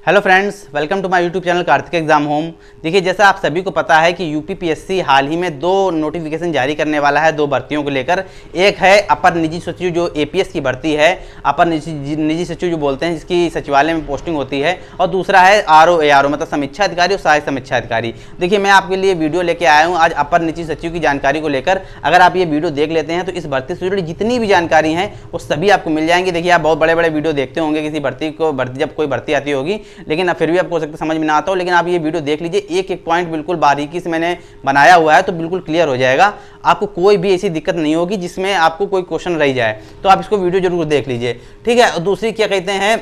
Hello friends, welcome to my YouTube channel Kartik exam home. देखिए, जैसा आप सभी को पता है कि यूपीपीएससी हाल ही में दो नोटिफिकेशन जारी करने वाला है, दो भर्तियों को लेकर। एक है अपर निजी सचिव, जो एपीएस की भर्ती है, अपर निजी सचिव जो बोलते हैं, जिसकी सचिवालय में पोस्टिंग होती है, और दूसरा है आरओ एआरओ मतलब समीक्षा अधिकारी और सहायक समीक्षा अधिकारी। देखिए, मैं आपके लिए वीडियो लेके आया हूँ आज अपर निजी सचिव की जानकारी को लेकर। अगर आप ये वीडियो देख लेते हैं तो इस भर्ती से जुड़ी जितनी भी जानकारी है वो सभी आपको मिल जाएंगी। देखिए, आप बहुत बड़े बड़े वीडियो देखते होंगे किसी भर्ती जब कोई भर्ती आती होगी, लेकिन फिर भी आपको हो सकता है समझ में ना आता हो। लेकिन आप ये वीडियो देख लीजिए, एक एक पॉइंट बिल्कुल बारीकी से मैंने बनाया हुआ है, तो बिल्कुल क्लियर हो जाएगा। आपको कोई भी ऐसी दिक्कत नहीं होगी जिसमें आपको कोई क्वेश्चन रह जाए। तो आप इसको वीडियो जरूर देख लीजिए, ठीक है। और दूसरी क्या कहते हैं,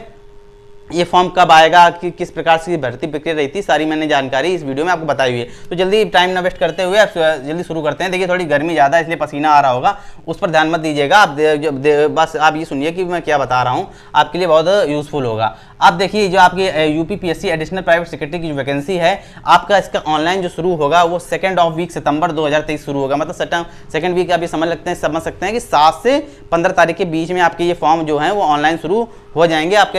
ये फॉर्म कब आएगा, कि किस प्रकार से भर्ती प्रक्रिया रही थी, सारी मैंने जानकारी इस वीडियो में आपको बताई हुई है। तो जल्दी टाइम ना वेस्ट करते हुए आप जल्दी शुरू करते हैं। देखिए, थोड़ी गर्मी ज़्यादा है इसलिए पसीना आ रहा होगा, उस पर ध्यान मत दीजिएगा। आप बस आप ये सुनिए कि मैं क्या बता रहा हूँ, आपके लिए बहुत यूजफुल होगा। आप देखिए, जो आपकी यूपीपीएससी एडिशनल प्राइवेट सेक्रेटरी की जो वैकेंसी है, आपका इसका ऑनलाइन जो शुरू होगा वो 2 वीक सितंबर 2023 शुरू होगा। मतलब सेकंड वीक आप ये समझ सकते हैं कि 7 से 15 तारीख के बीच में आपके ये फॉर्म जो हैं वो ऑनलाइन शुरू हो जाएंगे। आप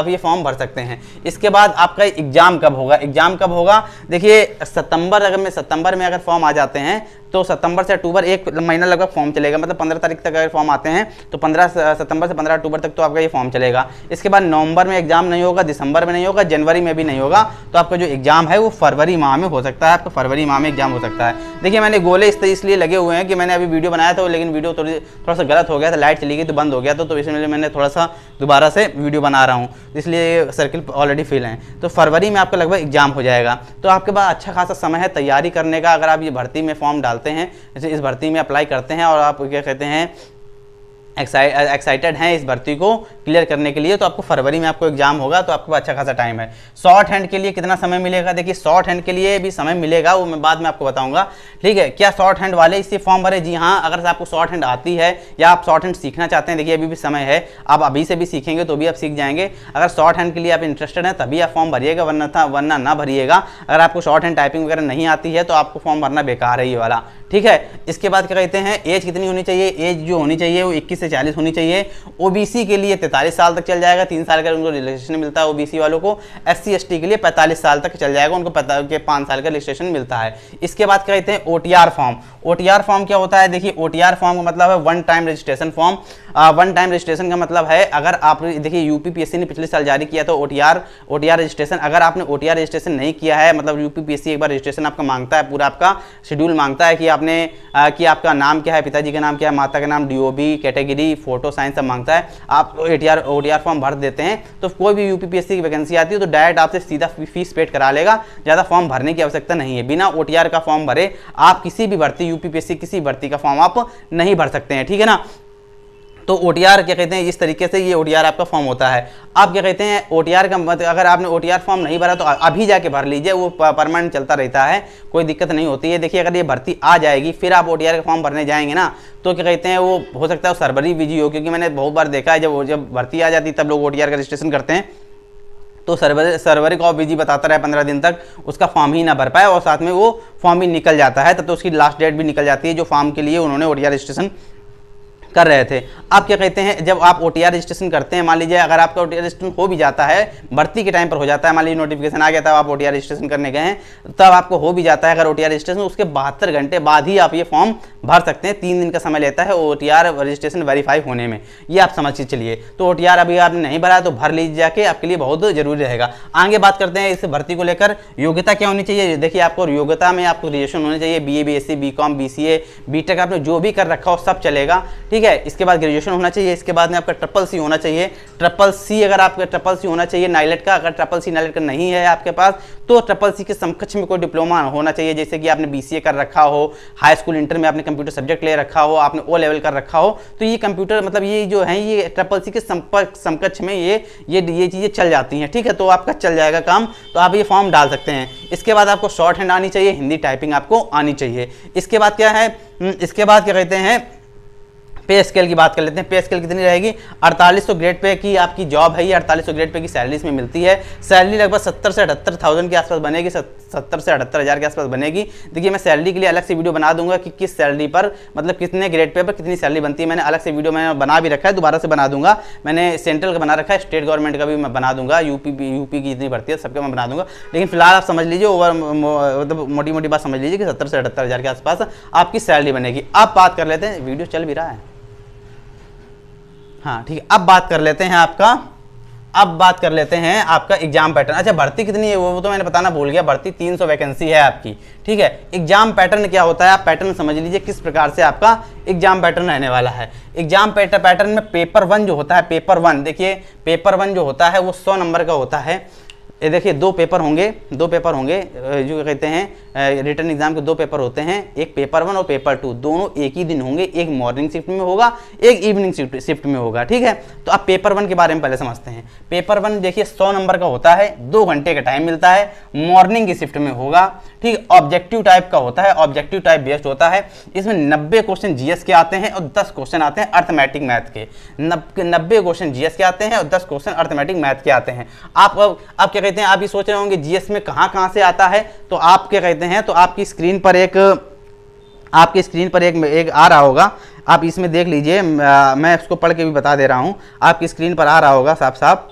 ये फॉर्म भर सकते हैं। इसके बाद आपका एग्जाम कब होगा, देखिए सितंबर में अगर फॉर्म आ जाते हैं तो सितंबर से अक्टूबर एक महीना लगभग फॉर्म चलेगा। मतलब 15 तारीख तक अगर फॉर्म आते हैं तो 15 सितंबर से 15 अक्टूबर तक तो आपका ये फॉर्म चलेगा। इसके बाद नवंबर में एग्जाम नहीं होगा, दिसंबर में नहीं होगा, जनवरी में भी नहीं होगा। तो आपका जो एग्जाम है वो फरवरी माह में हो सकता है। आपका फरवरी माह में एग्जाम हो सकता है। देखिए, मैंने गोले इसलिए लगे हुए हैं कि मैंने अभी वीडियो बनाया था, लेकिन वीडियो थोड़ा सा गलत हो गया था, लाइट चली गई तो बंद हो गया था। तो इसलिए मैंने थोड़ा सा दोबारा से वीडियो बना रहा हूँ, इसलिए सर्किल ऑलरेडी फिल हैं। तो फरवरी में आपका लगभग एग्जाम हो जाएगा। तो आपके पास अच्छा खासा समय है तैयारी करने का। अगर आप ये भर्ती में फॉर्म डालते हैं, जैसे इस भर्ती में अप्लाई करते हैं और आप क्या कहते हैं एक्साइटेड हैं इस भर्ती को क्लियर करने के लिए, तो आपको फरवरी में आपको एग्जाम होगा। तो आपको अच्छा खासा टाइम है। शॉर्ट हैंड के लिए कितना समय मिलेगा, देखिए शॉर्ट हैंड के लिए भी समय मिलेगा, वो मैं बाद में आपको बताऊंगा, ठीक है। क्या शॉर्ट हैंड वाले इससे फॉर्म भरे? जी हाँ, अगर आपको शॉर्ट हैंड आती है या आप शॉर्ट हैंड सीखना चाहते हैं, देखिए अभी भी समय है, आप अभी से भी सीखेंगे तो भी आप सीख जाएंगे। अगर शॉर्ट हैंड के लिए आप इंटरेस्टेड हैं तभी आप फॉर्म भरिएगा, वरना ना भरिएगा। अगर आपको शॉर्ट हैंड टाइपिंग वगैरह नहीं आती है तो आपको फॉर्म भरना बेकार है ये वाला, ठीक है। इसके बाद क्या कहते हैं, एज कितनी होनी चाहिए? एज जो होनी चाहिए वो 21 से 40 होनी चाहिए। ओबीसी के लिए 43 साल तक चल जाएगा, 3 साल का उनको रिलैक्सेशन मिलता है ओबीसी वालों को। एससी एसटी के लिए 45 साल तक चल जाएगा, उनको 5 साल का रिलैक्सेशन मिलता है। इसके बाद क्या कहते हैं, ओटीआर फॉर्म। ओटीआर फॉर्म क्या होता है? देखिए, ओटीआर फॉर्म का मतलब है one time registration form. One time registration का मतलब है, अगर आप देखिए यूपीपीएससी ने पिछले साल जारी किया था ओटीआर रजिस्ट्रेशन। अगर आपने ओटीआर रजिस्ट्रेशन नहीं किया है, मतलब यूपीपीएससी एक बार रजिस्ट्रेशन आपका मांगता है, पूरा आपका शेड्यूल मांगता है कि आपका नाम क्या है, पिताजी का नाम क्या है, माता का नाम, डीओबी कैटेगरी, फोटो साइंस सब मांगता है। आप ओटीआर फॉर्म भर देते हैं तो कोई भी यूपीपीएससी की वैकेंसी आती है तो डायरेक्ट आपसे सीधा फीस पेड करा लेगा। ज़्यादा फॉर्म भरने की आवश्यकता नहीं है। बिना ओटीआर का फॉर्म भरे आप किसी भी भर्ती यूपीपीएससी किसी भर्ती का फॉर्म आप नहीं भर सकते हैं, ठीक है ना। तो ओटीआर क्या कहते हैं, इस तरीके से ये ओटीआर आपका फॉर्म होता है। आप क्या कहते हैं, ओटीआर का मतलब अगर आपने ओटीआर फॉर्म नहीं भरा तो अभी जाके भर लीजिए, वो परमानेंट चलता रहता है, कोई दिक्कत नहीं होती है। देखिए, अगर ये भर्ती आ जाएगी फिर आप ओटीआर का फॉर्म भरने जाएंगे ना, तो क्या कहते हैं, वो हो सकता है फरवरी बिजी हो, क्योंकि मैंने बहुत बार देखा है जब भर्ती आ जाती है तब लोग ओटीआर का रजिस्ट्रेशन करते हैं तो सर्वर का बिजी बताता रहे 15 दिन तक, उसका फॉर्म ही ना भर पाए और साथ में वो फॉर्म भी निकल जाता है, तब तो उसकी लास्ट डेट भी निकल जाती है जो फॉर्म के लिए उन्होंने ओटीआर रजिस्ट्रेशन कर रहे थे। आप क्या कहते हैं, जब आप ओटीआर रजिस्ट्रेशन करते हैं, मान लीजिए अगर आपका ओटीआर रजिस्ट्रेशन हो भी जाता है, भर्ती के टाइम पर हो जाता है, मान लीजिए नोटिफिकेशन आ गया था, आप ओटीआर रजिस्ट्रेशन करने गए हैं, तब आपको हो भी जाता है अगर ओटीआर रजिस्ट्रेशन, उसके 72 घंटे बाद ही आप ये फॉर्म भर सकते हैं। 3 दिन का समय लेता है ओटीआर रजिस्ट्रेशन वेरीफाई होने में, ये आप समझ के चलिए। तो ओटीआर अभी आपने नहीं भरा तो भर लीजिए जाके, आपके लिए बहुत जरूरी रहेगा। आगे बात करते हैं इस भर्ती को लेकर, योग्यता क्या होनी चाहिए। देखिए, आपको योग्यता में आपको ग्रेजुएशन होनी चाहिए, BA BSc BCom BCA BTech आपने जो भी कर रखा हो सब चलेगा, ठीक है। इसके बाद ग्रेजुएशन होना चाहिए। इसके बाद में आपका ट्रिपल सी होना चाहिए। ट्रिपल सी अगर आपका ट्रिपल सी होना चाहिए नाइलेट का, अगर ट्रिपल सी नाइलेट का नहीं है आपके पास तो ट्रिपल सी के समकक्ष में कोई डिप्लोमा होना चाहिए, जैसे कि आपने बीसीए कर रखा हो, हाई स्कूल इंटर में आपने कंप्यूटर सब्जेक्ट ले रखा हो, आपने ओ लेवल कर रखा हो, तो ये कंप्यूटर मतलब ये जो है ये ट्रिपल सी के समकक्ष में ये चीज़ें चल जाती हैं, ठीक है। तो आपका चल जाएगा काम, तो आप ये फॉर्म डाल सकते हैं। इसके बाद आपको शॉर्ट हैंड आनी चाहिए, हिंदी टाइपिंग आपको आनी चाहिए। इसके बाद क्या है, इसके बाद क्या कहते हैं, पे स्केल की बात कर लेते हैं। पे स्केल कितनी रहेगी, 4800 ग्रेड पे की आपकी जॉब है, ये 4800 ग्रेड पे की सैलरी इसमें मिलती है। सैलरी लगभग 70 से 78,000 के आसपास बनेगी, 70 से 78,000 के आसपास बनेगी। देखिए मैं सैलरी के लिए अलग से वीडियो बना दूंगा कि किस सैलरी पर मतलब कितने ग्रेड पे पर कितनी सैलरी बनती है। मैंने अलग से वीडियो मैंने बना भी रखा है, दोबारा से बना दूंगा। मैंने सेंट्रल का बना रखा है, स्टेट गवर्नमेंट का भी मैं बना दूंगा, यूपी की जितनी भर्ती है सबके मैं बना दूंगा। लेकिन फिलहाल आप समझ लीजिए, ओवर मतलब मोटी मोटी बात समझ लीजिए कि 70 से 78,000 के आसपास आपकी सैलरी बनेगी। अब बात कर लेते हैं, वीडियो चल भी रहा है, हाँ ठीक है। अब बात कर लेते हैं आपका एग्जाम पैटर्न। अच्छा भर्ती कितनी है वो तो मैंने बताना भूल गया, भर्ती 300 वैकेंसी है आपकी, ठीक है। एग्जाम पैटर्न क्या होता है, आप पैटर्न समझ लीजिए किस प्रकार से आपका एग्जाम पैटर्न रहने वाला है। एग्जाम पैटर्न में पेपर 1 जो होता है, पेपर 1 देखिए, पेपर 1 जो होता है वो 100 नंबर का होता है। ये देखिए दो पेपर होंगे जो कहते हैं रिटर्न एग्जाम के 2 पेपर होते हैं, एक पेपर 1 और पेपर 2, दोनों एक ही दिन होंगे, एक मॉर्निंग शिफ्ट में होगा, एक इवनिंग शिफ्ट में होगा, ठीक है। तो आप पेपर 1 के बारे में पहले समझते हैं। पेपर 1 देखिए 100 नंबर का होता है, 2 घंटे का टाइम मिलता है, मॉर्निंग की शिफ्ट में होगा, ठीक। ऑब्जेक्टिव टाइप का होता है, ऑब्जेक्टिव टाइप बेस्ड होता है। इसमें 90 क्वेश्चन जीएस के आते हैं और 10 क्वेश्चन आते हैं अर्थमेटिक मैथ के। 90 क्वेश्चन जीएस के आते हैं और 10 क्वेश्चन अर्थमेटिक मैथ के आते हैं। आप क्या कहते हैं, आप ये सोच रहे होंगे जीएस में कहां से आता है, तो आप क्या कहते हैं, तो आपकी स्क्रीन पर एक आ रहा होगा, आप इसमें देख लीजिए, मैं इसको पढ़ के भी बता दे रहा हूं, आपकी स्क्रीन पर आ रहा होगा साफ साफ,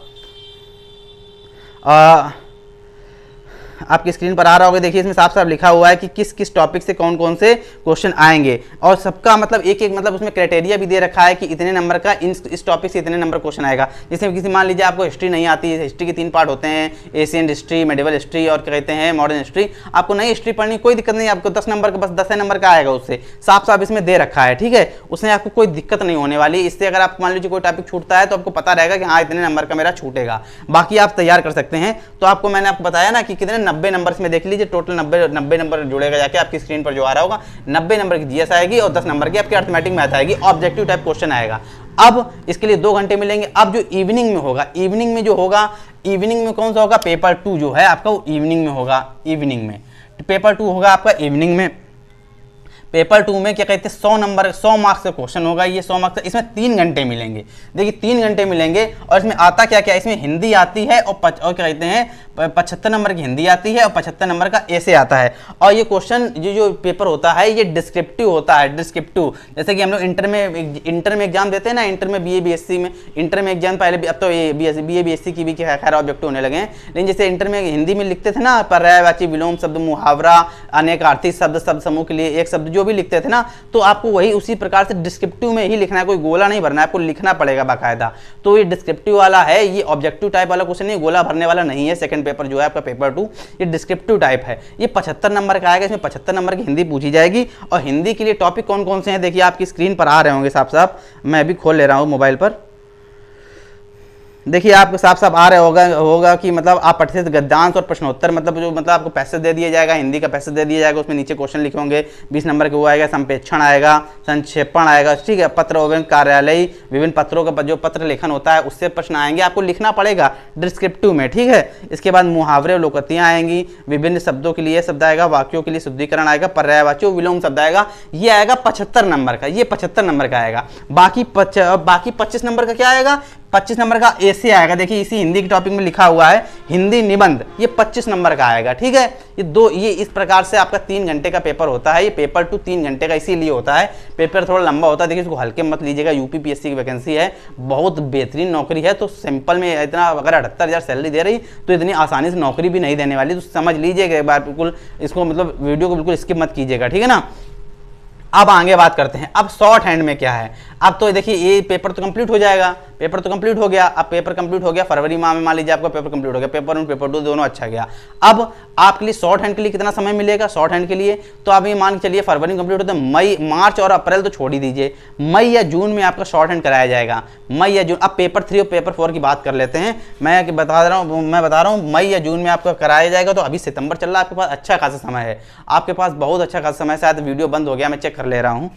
आपकी स्क्रीन पर आ रहा होगा। देखिए इसमें साफ साफ लिखा हुआ है कि किस किस टॉपिक से कौन कौन से क्वेश्चन आएंगे, और सबका मतलब एक मतलब उसमें क्राइटेरिया भी दे रखा है कि इतने नंबर का इस टॉपिक से इतने नंबर क्वेश्चन आएगा। जैसे किसी मान लीजिए आपको हिस्ट्री नहीं आती है, हिस्ट्री के 3 पार्ट होते हैं, एशियन हिस्ट्री, मेडिवल हिस्ट्री और क्या कहते हैं मॉडर्न हिस्ट्री। आपको नई हिस्ट्री पढ़नी कोई दिक्कत नहीं, आपको 10 नंबर का बस 10 नंबर का आएगा, उससे साफ साफ इसमें दे रखा है, ठीक है। उसमें आपको कोई दिक्कत नहीं होने वाली। इससे अगर आप मान लीजिए कोई टॉपिक छूटता है तो आपको पता रहेगा कि हाँ इतने नंबर का मेरा छूटेगा, बाकी आप तैयार कर सकते हैं। तो आपको मैंने आपको बताया ना कि कितने 90 नंबर में देख लीजिए, टोटल 90 नंबर जुड़ेगा जाके आपकी स्क्रीन पर जो आ रहा होगा, 90 नंबर की जीएस आएगी और 10 नंबर की आपकी अर्थमेटिक मैथ आएगी, ऑब्जेक्टिव टाइप क्वेश्चन आएगा। अब इसके लिए 2 घंटे मिलेंगे। अब जो इवनिंग में होगा, इवनिंग में कौन सा होगा, पेपर 2 जो है आपका वो इवनिंग में होगा। इवनिंग में पेपर 2 होगा आपका इवनिंग में। पेपर 2 में क्या कहते हैं 100 मार्क्स का क्वेश्चन होगा, ये 100 मार्क्स, इसमें 3 घंटे मिलेंगे। देखिए 3 घंटे मिलेंगे और इसमें आता क्या क्या, इसमें हिंदी आती है और क्या कहते हैं 75 नंबर की हिंदी आती है और 75 नंबर का ऐसे आता है। और ये क्वेश्चन जो पेपर होता है ये डिस्क्रिप्टिव होता है, डिस्क्रिप्टिव। जैसे कि हम लोग इंटर में एग्जाम देते हैं ना, इंटर में BA BSc में इंटर में एग्जाम पहले, अब तो BA BSc की भी खैर ऑब्जेक्टिव होने लगे हैं, लेकिन जैसे इंटर में हिंदी में लिखते थे ना, पर्यायवाची, विलोम शब्द, मुहावरा, अनेकार्थी शब्द समूह के लिए एक शब्द जो भी लिखते थे ना, तो आपको वही उसी प्रकार से डिस्क्रिप्टिव में ही लिखना है, कोई गोला नहीं भरना है, आपको लिखना पड़ेगा बाकायदा। तो ये डिस्क्रिप्टिव वाला है, ये ऑब्जेक्टिव टाइप वाला क्वेश्चन नहीं, गोला भरने वाला नहीं है। सेकंड पेपर जो है आपका पेपर 2 ये डिस्क्रिप्टिव टाइप है, ये 75 नंबर का आएगा। इसमें 75 नंबर की हिंदी पूछी जाएगी। और हिंदी के लिए टॉपिक कौन कौन से हैं देखिए आपकी स्क्रीन पर आ रहे होंगे साफ साफ, मैं अभी खोल ले रहा हूं मोबाइल पर। देखिए आपको साफ साफ आ रहा होगा कि मतलब आप पढ़ते थे गद्यांश और प्रश्नोत्तर, मतलब आपको पैसेज दे दिया जाएगा, हिंदी का पैसेज दे दिया जाएगा, उसमें नीचे क्वेश्चन लिखे होंगे, 20 नंबर के वो आएगा, संप्रेक्षण आएगा, संक्षेपण आएगा, ठीक है, पत्र एवं कार्यालय, विभिन्न पत्रों का जो पत्र लेखन होता है उससे प्रश्न आएंगे, आपको लिखना पड़ेगा डिस्क्रिप्टिव में, ठीक है। इसके बाद मुहावरे और लोकोक्तियां आएंगी, विभिन्न शब्दों के लिए शब्द आएगा, वाक्यों के लिए शुद्धिकरण आएगा, पर्यायवाची विलोम शब्द आएगा, ये आएगा 75 नंबर का, ये 75 नंबर का आएगा। बाकी 25 नंबर का क्या आएगा, 25 नंबर का ऐसे आएगा। देखिए इसी हिंदी के टॉपिक में लिखा हुआ है हिंदी निबंध, ये 25 नंबर का आएगा, ठीक है। ये इस प्रकार से आपका 3 घंटे का पेपर होता है। ये पेपर 2 3 घंटे का इसीलिए होता है, पेपर थोड़ा लंबा होता है। देखिए इसको हल्के मत लीजिएगा, UPPSC की वैकेंसी है, बहुत बेहतरीन नौकरी है। तो सिंपल में इतना अगर 78,000 सैलरी दे रही तो इतनी आसानी से नौकरी भी नहीं देने वाली, तो समझ लीजिएगा एक बार, बिल्कुल इसको मतलब वीडियो को बिल्कुल स्किप मत कीजिएगा, ठीक है ना। अब आगे बात करते हैं, अब शॉर्ट हैंड में क्या है। अब तो देखिए ये पेपर तो कंप्लीट हो जाएगा, पेपर तो कंप्लीट हो गया। अब पेपर कंप्लीट हो गया फरवरी माह में, मान लीजिए आपका पेपर कंप्लीट हो गया, पेपर 1 पेपर 2 दोनों अच्छा गया। अब आपके लिए शॉर्ट हैंड के लिए कितना समय मिलेगा, शॉर्ट हैंड के लिए तो आप ये मान के चलिए फरवरी में कंप्लीट होता है, मई, मार्च और अप्रैल तो छोड़ ही दीजिए, मई या जून में आपका शॉर्ट हैंड कराया जाएगा, मई या जून। अब पेपर 3 और पेपर 4 की बात कर लेते हैं। मैं बता रहा हूँ मई या जून में आपका कराया जाएगा। तो अभी सितंबर चल रहा है, आपके पास अच्छा खासा समय है, आपके पास बहुत अच्छा खासा समय। शायद वीडियो बंद हो गया, मैं चेक कर ले रहा हूँ।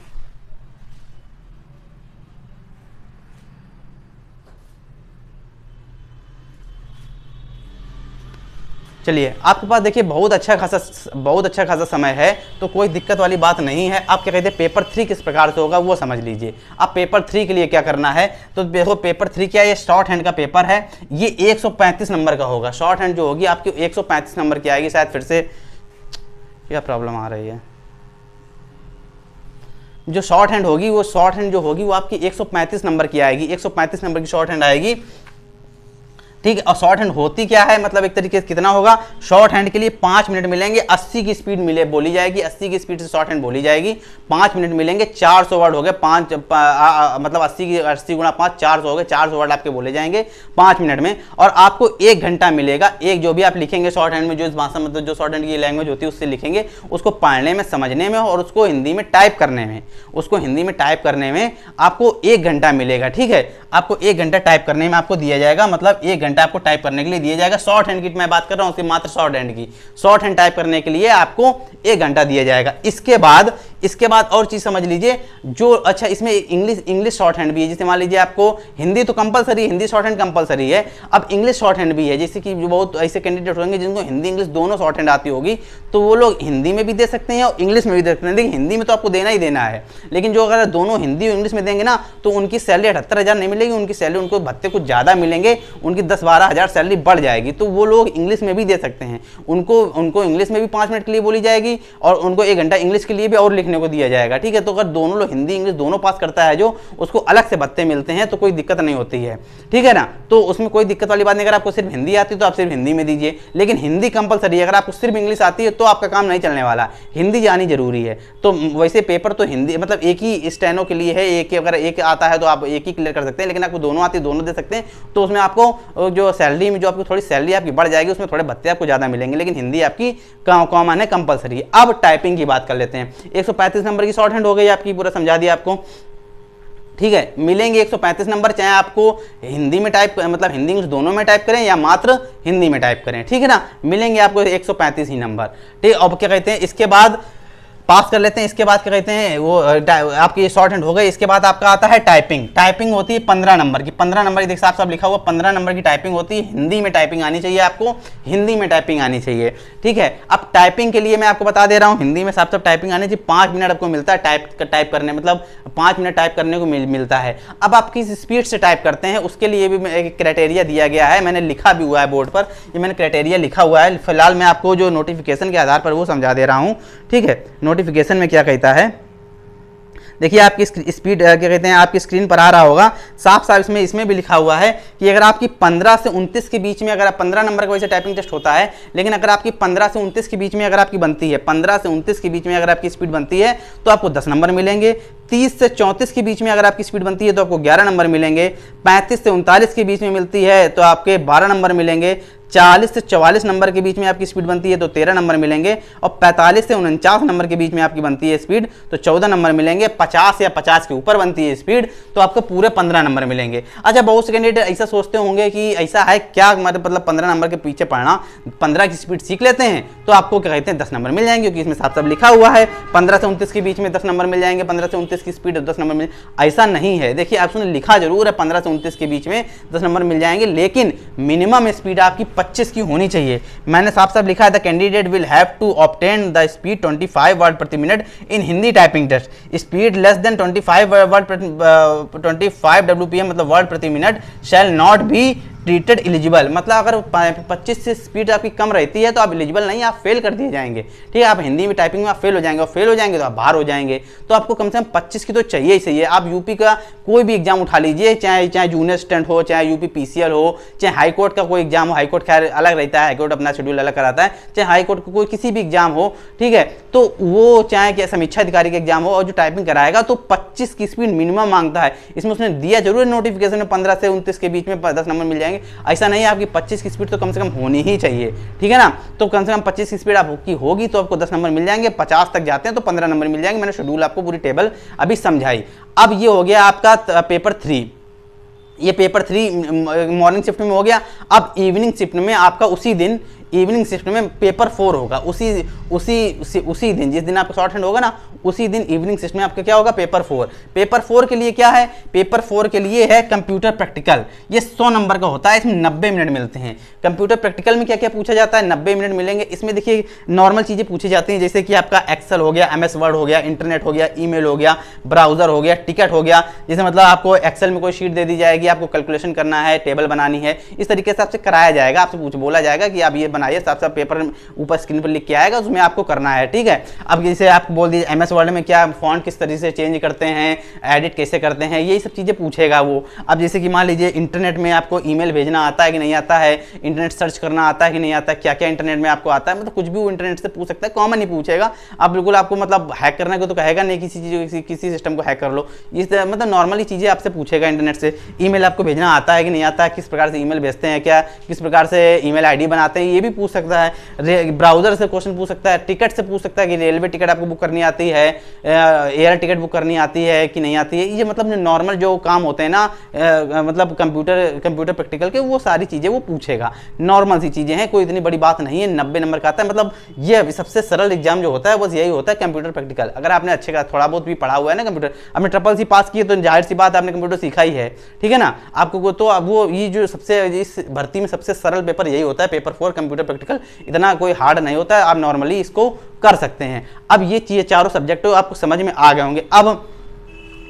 चलिए आपके पास देखिए बहुत अच्छा खासा समय है, तो कोई दिक्कत वाली बात नहीं है। आप क्या कहते हैं पेपर 3 किस प्रकार से होगा वो समझ लीजिए। अब पेपर 3 के लिए क्या करना है, तो देखो पेपर 3 क्या है, ये शॉर्ट हैंड का पेपर है, ये 135 नंबर का होगा। शॉर्ट हैंड जो होगी आपकी 135 नंबर की आएगी। शायद फिर से क्या प्रॉब्लम आ रही है, जो शॉर्ट हैंड होगी वो आपकी 135 नंबर की आएगी, 135 नंबर की शॉर्ट हैंड आएगी, ठीक है। और शॉर्ट हैंड होती क्या है, मतलब एक तरीके से कितना होगा, शॉर्ट हैंड के लिए 5 मिनट मिलेंगे, 80 की स्पीड बोली जाएगी, 80 की स्पीड से शॉर्ट हैंड बोली जाएगी। 5 मिनट मिलेंगे, 400 वर्ड हो गए, मतलब 80 गुणा 5 400 हो गए, 400 वर्ड आपके बोले जाएंगे 5 मिनट में। और आपको 1 घंटा मिलेगा, एक जो भी आप लिखेंगे शॉर्ट हैंड में, जो इस भाषा मतलब जो शॉर्ट हैंड की लैंग्वेज होती है उससे लिखेंगे, उसको पढ़ने में, समझने में और उसको हिंदी में टाइप करने में, आपको 1 घंटा मिलेगा, ठीक है। आपको 1 घंटा टाइप करने में आपको दिया जाएगा, मतलब 1 घंटा आपको टाइप करने के लिए दिया जाएगा। शॉर्ट हैंड की मैं बात कर रहा हूं, उसकी मात्र शॉर्ट हैंड टाइप करने के लिए आपको 1 घंटा दिया जाएगा। इसके बाद और चीज समझ लीजिए, जो अच्छा इसमें इंग्लिश शॉर्ट हैंड भी है। जैसे मान लीजिए आपको हिंदी तो compulsory, Hindi short hand compulsory है, अब इंग्लिश शॉर्ट हैंड भी है। जैसे कि जो बहुत ऐसे कैंडिडेट होंगे जिनको हिंदी इंग्लिश दोनों शॉर्ट हैंड आती होगी, तो वो लोग हिंदी में भी दे सकते हैं और इंग्लिश में भी दे सकते हैं। देखिए हिंदी में तो आपको देना ही देना है, लेकिन जो अगर दोनों हिंदी और इंग्लिश में देंगे ना, तो उनकी सैलरी 78,000 नहीं मिलेगी, उनकी सैलरी, उनको भत्ते कुछ ज़्यादा मिलेंगे, उनकी 10-12 हज़ार सैलरी बढ़ जाएगी। तो वो लोग इंग्लिश में भी दे सकते हैं, उनको इंग्लिश में भी 5 मिनट के लिए बोली जाएगी और उनको 1 घंटा इंग्लिश के लिए भी और लिखने को दिया जाएगा, ठीक है। तो अगर दोनों लोग हिंदी इंग्लिश दोनों पास करता है जो, उसको अलग से भत्ते मिलते हैं, तो कोई दिक्कत नहीं होती है, ठीक है ना। तो उसमें कोई दिक्कत वाली बात नहीं। अगर आपको सिर्फ हिंदी आती है तो आप सिर्फ हिंदी में दीजिए, लेकिन हिंदी कंपलसरी है। अगर आपको सिर्फ इंग्लिश आती है तो आपका काम नहीं चलने वाला, हिंदी जानी जरूरी है। तो वैसे पेपर तो हिंदी मतलब एक ही स्टेनो के लिए है, अगर एक आता है तो आप एक ही क्लियर कर सकते हैं, लेकिन आपको दोनों आती है दोनों दे सकते हैं, तो उसमें आपको जो सैलरी में जो आपको थोड़ी सैलरी आपकी बढ़ जाएगी, उसमें थोड़े भत्ते आपको ज़्यादा मिलेंगे, लेकिन हिंदी आपकी कॉमन है, कंपलसरी है। अब टाइपिंग की बात कर लेते हैं। 135 नंबर की शॉर्ट हैंड हो गई आपकी, पूरा समझा दिया आपको, ठीक है। मिलेंगे 135 नंबर, चाहे आपको हिंदी में टाइप मतलब हिंदी इंग्लिश दोनों में टाइप करें या मात्र हिंदी में टाइप करें, ठीक है ना। मिलेंगे आपको 135 ही नंबर, ठीक। अब क्या कहते हैं, इसके बाद पास कर लेते हैं। इसके बाद क्या कहते हैं, वो आपकी शॉर्ट हैंड हो गई। इसके बाद आपका आता है टाइपिंग होती है 15 नंबर की। 15 नंबर की, देख साफ लिखा हुआ 15 नंबर की टाइपिंग होती है। हिंदी में टाइपिंग आनी चाहिए आपको, हिंदी में टाइपिंग आनी चाहिए, ठीक है। अब टाइपिंग के लिए मैं आपको बता दे रहा हूँ, हिंदी में साफ टाइपिंग आनी चाहिए। 5 मिनट आपको मिलता है टाइप करने, मतलब 5 मिनट टाइप करने को मिलता है। अब आप किस स्पीड से टाइप करते हैं उसके लिए भी एक क्राइटेरिया दिया गया है, मैंने लिखा भी हुआ है बोर्ड पर, ये मैंने क्राइटेरिया लिखा हुआ है। फिलहाल मैं आपको जो नोटिफिकेशन के आधार पर वो समझा दे रहा हूँ, ठीक है। नोटिफिकेशन में क्या कहता है, देखिए आपकी स्पीड क्या कहते हैं, आपकी स्क्रीन पर आ रहा होगा साफ इसमें भी लिखा हुआ है कि अगर आपकी 15 से 29 के बीच में, अगर आप 15 नंबर का वैसे टाइपिंग टेस्ट होता है, लेकिन अगर आपकी 15 से 29 के बीच में अगर आपकी बनती है, 15 से 29 के बीच में अगर आपकी स्पीड बनती है तो आपको 10 नंबर मिलेंगे। 30 से 34 के बीच में अगर आपकी स्पीड बनती है तो आपको 11 नंबर मिलेंगे। 35 से 39 के बीच में मिलती है तो आपके 12 नंबर मिलेंगे। 40 से 44 नंबर के बीच में आपकी स्पीड बनती है तो 13 नंबर मिलेंगे। और 45 से 49 नंबर के बीच में आपकी बनती है स्पीड तो 14 नंबर मिलेंगे। 50 या 50 के ऊपर बनती है स्पीड तो आपको पूरे 15 नंबर मिलेंगे। अच्छा, बहुत से कैंडिडेट ऐसा सोचते होंगे कि ऐसा है क्या, मतलब 15 नंबर के पीछे पढ़ना, 15 की स्पीड सीख लेते हैं तो आपको क्या कहते हैं 10 नंबर मिल जाएंगे, क्योंकि इसमें साफ लिखा हुआ है 15 से 29 के बीच में 10 नंबर मिल जाएंगे। 15 से 29 की स्पीड 10 नंबर मिल, ऐसा नहीं है। देखिए आप सुन, लिखा जरूर है 15 से 29 के बीच में 10 नंबर मिल जाएंगे, लेकिन मिनिमम स्पीड आपकी 25 की होनी चाहिए। मैंने साफ लिखा है the candidate will have to obtain the speed 25 word प्रति minute in Hindi typing test. Speed less than 25 WPM मतलब वर्ड प्रति minute shall not be treated eligible. मतलब अगर 25 से स्पीड आपकी कम रहती है तो आप एलिजिबल नहीं, आप फेल कर दिए जाएंगे, ठीक है। आप हिंदी में टाइपिंग में आप फेल हो जाएंगे, और फेल हो जाएंगे तो आप बाहर हो जाएंगे। तो आपको कम से कम 25 की तो चाहिए ही चाहिए। आप यूपी का कोई भी एग्जाम उठा लीजिए, चाहे जूनियर असिस्टेंट हो, चाहे यूपी PCL हो, चाहे हाईकोर्ट का कोई एग्जाम हो। हाईकोर्ट खैर अलग रहता है, हाईकोर्ट अपना शेड्यूल अलग कराता है। चाहे हाईकोर्ट का कोई किसी भी एग्जाम हो, ठीक है, तो वो चाहे क्या समीक्षा अधिकारी का एग्जाम हो, और जो टाइपिंग कराएगा तो 25 की स्पीड मिनिमम मांगता है। इसमें उसने दिया जरूर है नोटिफिकेशन में 15 से 29 के बीच में 10 नंबर मिल जाएंगे, ऐसा नहीं है। आपकी 25 की स्पीड तो कम से कम होनी ही चाहिए, ठीक है ना। तो कम से कम 25 की स्पीड आपकी होगी तो आपको 10 नंबर मिल जाएंगे। 50 तक जाते हैं तो 15 नंबर मिल जाएंगे। मैंने शेड्यूल आपको पूरी टेबल अभी समझाई। अब ये हो गया आपका पेपर 3, ये पेपर 3 मॉर्निंग शिफ्ट में हो गया। अब इवनिंग शिफ्ट में आपका उसी दिन इवनिंग शिफ्ट में पेपर 4 होगा, उसी दिन, जिस दिन आपका शॉर्ट हैंड होगा ना, उसी दिन इवनिंग शिफ्ट में आपका क्या होगा, पेपर 4। पेपर 4 के लिए क्या है, पेपर 4 के लिए है कंप्यूटर प्रैक्टिकल। ये 100 नंबर का होता है, इसमें 90 मिनट मिलते हैं। कंप्यूटर प्रैक्टिकल में क्या क्या पूछा जाता है, 90 मिनट मिलेंगे। इसमें देखिए नॉर्मल चीजें पूछी जाती हैं, जैसे कि आपका एक्सेल हो गया, MS वर्ड हो गया, इंटरनेट हो गया, ईमेल हो गया, ब्राउजर हो गया, टिकट हो गया। जैसे मतलब आपको एक्सेल में कोई शीट दे दी जाएगी, आपको कैलकुलेशन करना है, टेबल बनानी है, इस तरीके से आपसे कराया जाएगा। आपसे बोला जाएगा कि आप ये बनाइए, साफ साफ पेपर ऊपर स्क्रीन पर लिख के आएगा, उसमें आपको करना है, ठीक है। अब जैसे आपको बोल दीजिए MS वर्ड में क्या फॉन्ट किस तरीके से चेंज करते हैं, एडिट कैसे करते हैं, यही सब चीजें पूछेगा वो। अब जैसे कि मान लीजिए इंटरनेट में आपको ईमेल भेजना आता है कि नहीं आता है, इंटरनेट सर्च करना आता है कि नहीं आता है, क्या क्या इंटरनेट में आपको आता है, मतलब कुछ भी वो इंटरनेट से पूछ सकता है, कॉमन ही पूछेगा। अब बिल्कुल आपको मतलब हैक करने को तो कहेगा नहीं, किसी सिस्टम को हैक कर लो, इस मतलब नॉर्मली चीजें आपसे पूछेगा इंटरनेट से। ईमेल आपको भेजना आता है कि नहीं आता है, किस प्रकार से ईमेल भेजते हैं, क्या किस प्रकार से ईमेल आईडी बनाते हैं, ये भी पूछ सकता है। ब्राउजर से क्वेश्चन पूछ सकता है, टिकट से पूछ सकता है कि रेलवे टिकट आपको बुक करनी आती है, एयर टिकट बुक करनी आती है कि नहीं आती है। ये मतलब नॉर्मल जो काम होते हैं ना, मतलब कंप्यूटर प्रैक्टिकल के, वो सारी चीजें वो पूछेगा। नॉर्मल सी चीजें हैं, कोई इतनी बड़ी बात नहीं है। 90 नंबर का आता है, मतलब ये सबसे सरल एग्जाम जो होता है बस यही होता है, कंप्यूटर प्रैक्टिकल। अगर आपने अच्छे का थोड़ा बहुत भी पढ़ा हुआ है ना कंप्यूटर, आपने SSC पास की तो जाहिर सी बात आपने कंप्यूटर सीखा ही है, ठीक है ना। आपको तो अब वो ये जो सबसे इस भर्ती में सबसे सरल पेपर यही होता है, पेपर 4 कंप्यूटर प्रैक्टिकल। इतना कोई हार्ड नहीं होता है, आप नॉर्मली इसको कर सकते हैं। अब ये चारों सब्जेक्ट आपको समझ में आ गए होंगे। अब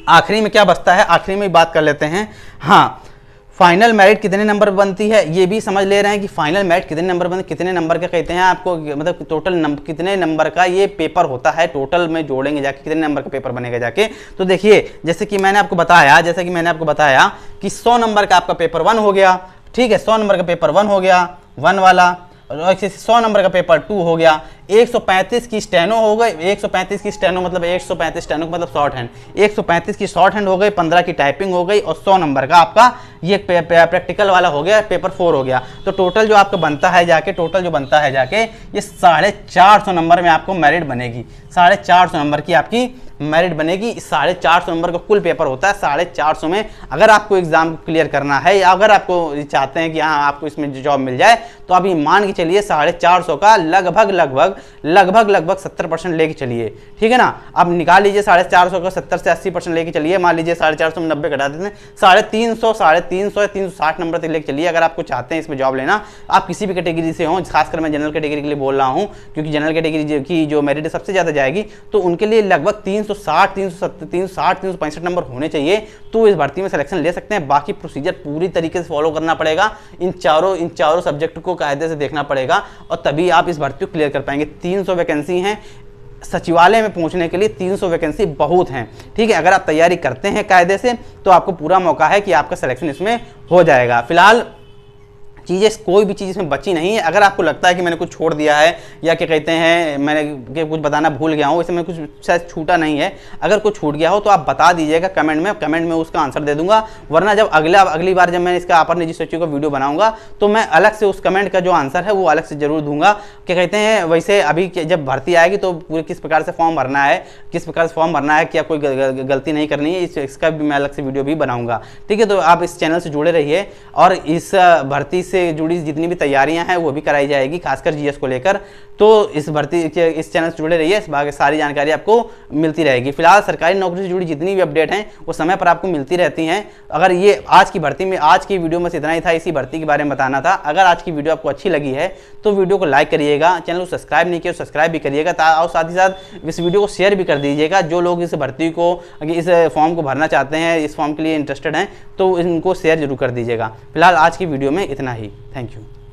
आखिरी में क्या बचता है, आखिरी में बात कर लेते हैं। हाँ, फाइनल मेरिट कितने नंबर बनती है, ये भी समझ ले रहे हैं कि फाइनल मेरिट कितने नंबर बनती, कितने नंबर का कहते हैं आपको, मतलब टोटल कितने नंबर का ये पेपर होता है, टोटल में जोड़ेंगे जाके कितने नंबर का पेपर बनेगा जाके। तो देखिए जैसे कि मैंने आपको बताया कि 100 नंबर का आपका पेपर 1 हो गया, ठीक है, 100 नंबर का पेपर 1 हो गया, 1 वाला, और 100 नंबर का पेपर 2 हो गया। 135 की स्टेनो हो गई, 135 की स्टेनो मतलब 135 स्टेनो मतलब शॉर्ट हैंड, 135 की शॉर्ट हैंड हो गई, 15 की टाइपिंग हो गई, और 100 नंबर का आपका ये प्रैक्टिकल वाला हो गया, पेपर 4 हो गया। तो टोटल जो आपका बनता है जाके, ये 450 नंबर में आपको मेरिट बनेगी। 450 नंबर की आपकी मेरिट बनेगी। 450 नंबर का कुल पेपर होता है। 450 में अगर आपको एग्जाम को क्लियर करना है, या अगर आपको चाहते हैं कि हाँ आपको इसमें जॉब मिल जाए, तो आप ये मान के चलिए 450 का लगभग 70% लेके चलिए, ठीक है ना। अब निकाल लीजिए 450 का 70 से 80% लेके चलिए, मान लीजिए 450 में 90 घटा देते हैं, 350 नंबर तक लेके चलिए। अगर आपको चाहते हैं इसमें जॉब लेना, आप किसी भी कैटेगरी से हो, खासकर मैं जनरल कैटेगरी के लिए बोल रहा हूँ, क्योंकि जनरल कैटेगरी की जो मेरिट सबसे ज़्यादा जाएगी, तो उनके लिए लगभग 365 नंबर होने चाहिए, तो इस भर्ती में सिलेक्शन ले सकते हैं। बाकी प्रोसीजर पूरी तरीके से फॉलो करना पड़ेगा, इन चारों सब्जेक्ट को कायदे से देखना पड़ेगा, और तभी आप इस भर्ती को क्लियर कर पाएंगे। 300 वैकेंसी हैं सचिवालय में पहुंचने के लिए, 300 वैकेंसी बहुत हैं, ठीक है। अगर आप तैयारी करते हैं कायदे से, तो आपको पूरा मौका है कि आपका सिलेक्शन इसमें हो जाएगा। फिलहाल चीज़ें, कोई भी चीज़ इसमें बची नहीं है। अगर आपको लगता है कि मैंने कुछ छोड़ दिया है, या क्या कहते हैं मैंने कुछ बताना भूल गया हूँ, इसमें कुछ शायद छूटा नहीं है, अगर कुछ छूट गया हो तो आप बता दीजिएगा कमेंट में उसका आंसर दे दूंगा। वरना जब अगली बार जब मैं इसका अपर निजी सचिव का वीडियो बनाऊंगा, तो मैं अलग से उस कमेंट का जो आंसर है वो अलग से जरूर दूंगा। क्या कहते हैं, वैसे अभी जब भर्ती आएगी तो पूरे किस प्रकार से फॉर्म भरना है, क्या कोई गलती नहीं करनी है, इसका भी मैं अलग से वीडियो भी बनाऊंगा, ठीक है। तो आप इस चैनल से जुड़े रहिए, और इस भर्ती से जुड़ी जितनी भी तैयारियां हैं वो भी कराई जाएगी, खासकर जीएस को लेकर। तो इस भर्ती के इस चैनल से जुड़े रहिए, बाकी सारी जानकारी आपको मिलती रहेगी। फिलहाल सरकारी नौकरी से जुड़ी जितनी भी अपडेट हैं वो समय पर आपको मिलती रहती हैं। अगर ये आज की भर्ती में, आज की वीडियो में इतना ही था, इसी भर्ती के बारे में बताना था। अगर आज की वीडियो आपको अच्छी लगी है तो वीडियो को लाइक करिएगा, चैनल को सब्सक्राइब नहीं किया तो सब्सक्राइब भी करिएगा, और साथ ही साथ इस वीडियो को शेयर भी कर दीजिएगा। जो लोग इस भर्ती को, इस फॉर्म को भरना चाहते हैं, इस फॉर्म के लिए इंटरेस्टेड हैं, तो इनको शेयर जरूर कर दीजिएगा। फिलहाल आज की वीडियो में इतना ही। Thank you.